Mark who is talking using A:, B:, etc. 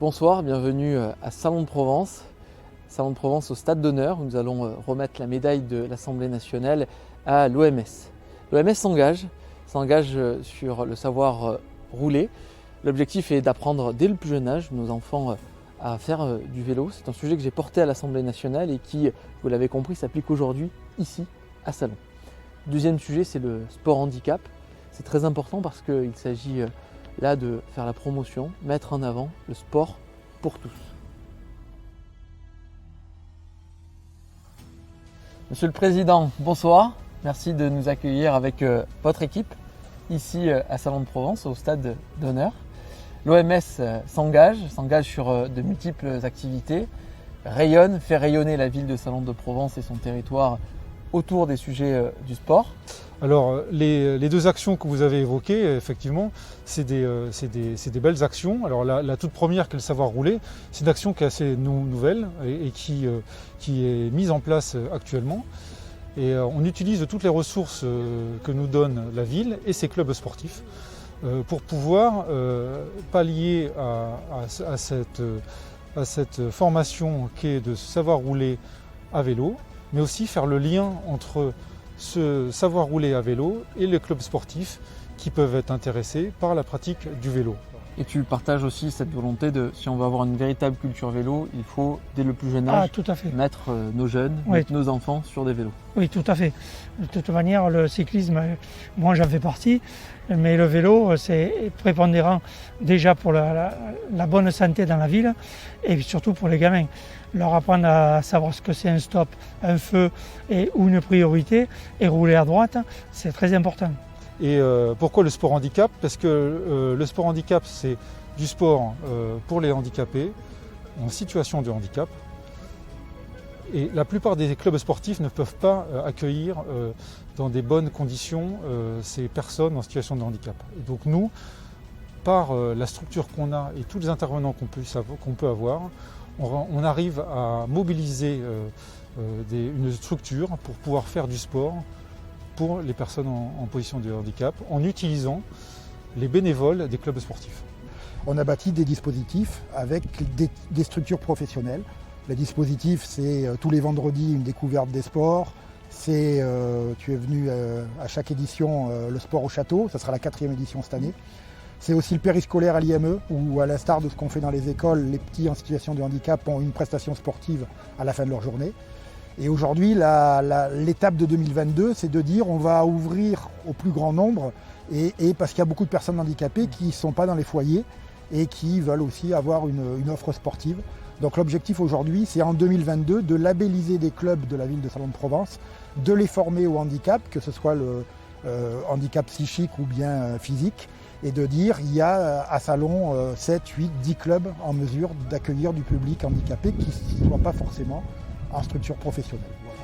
A: Bonsoir, bienvenue à Salon de Provence. Salon de Provence au Stade d'Honneur où nous allons remettre la médaille de l'Assemblée nationale à l'OMS. L'OMS s'engage sur le savoir rouler. L'objectif est d'apprendre dès le plus jeune âge nos enfants à faire du vélo. C'est un sujet que j'ai porté à l'Assemblée nationale et qui, vous l'avez compris, s'applique aujourd'hui ici à Salon. Deuxième sujet, c'est le sport handicap. C'est très important parce qu'il s'agit là de faire la promotion, mettre en avant le sport pour tous. Monsieur le Président, bonsoir. Merci de nous accueillir avec votre équipe ici à Salon de Provence au Stade d'Honneur. L'OMS s'engage sur de multiples activités, fait rayonner la ville de Salon de Provence et son territoire autour des sujets du sport.
B: Alors les deux actions que vous avez évoquées, effectivement, c'est des belles actions. Alors la toute première, qui est le savoir rouler, c'est une action qui est assez nouvelle et qui est mise en place actuellement. Et on utilise toutes les ressources que nous donne la ville et ses clubs sportifs pour pouvoir pallier à cette formation qui est de savoir rouler à vélo, mais aussi faire le lien entre ce savoir rouler à vélo et les clubs sportifs qui peuvent être intéressés par la pratique du vélo.
A: Et tu partages aussi cette volonté de, si on veut avoir une véritable culture vélo, il faut dès le plus jeune âge mettre nos jeunes, mettre nos enfants sur des vélos.
C: Oui, tout à fait. De toute manière, le cyclisme, moi j'en fais partie, mais le vélo c'est prépondérant déjà pour la bonne santé dans la ville et surtout pour les gamins. Leur apprendre à savoir ce que c'est un stop, un feu ou une priorité et rouler à droite, c'est très important.
B: Et pourquoi le sport handicap? Parce que le sport handicap, c'est du sport pour les handicapés en situation de handicap. Et la plupart des clubs sportifs ne peuvent pas accueillir dans des bonnes conditions ces personnes en situation de handicap. Et donc nous, par la structure qu'on a et tous les intervenants qu'on peut avoir, on arrive à mobiliser une structure pour pouvoir faire du sport pour les personnes en position de handicap en utilisant les bénévoles des clubs sportifs.
D: On a bâti des dispositifs avec des structures professionnelles. Les dispositifs, c'est tous les vendredis une découverte des sports. Tu es venu à chaque édition le sport au château, ça sera la 4e édition cette année. C'est aussi le périscolaire à l'IME où, à l'instar de ce qu'on fait dans les écoles, les petits en situation de handicap ont une prestation sportive à la fin de leur journée. Et aujourd'hui, l'étape de 2022, c'est de dire on va ouvrir au plus grand nombre et parce qu'il y a beaucoup de personnes handicapées qui ne sont pas dans les foyers et qui veulent aussi avoir une offre sportive. Donc l'objectif aujourd'hui, c'est en 2022 de labelliser des clubs de la ville de Salon de Provence, de les former au handicap, que ce soit le handicap psychique ou bien physique, et de dire il y a à Salon 7, 8, 10 clubs en mesure d'accueillir du public handicapé qui ne soit pas forcément en structure professionnelle. Voilà.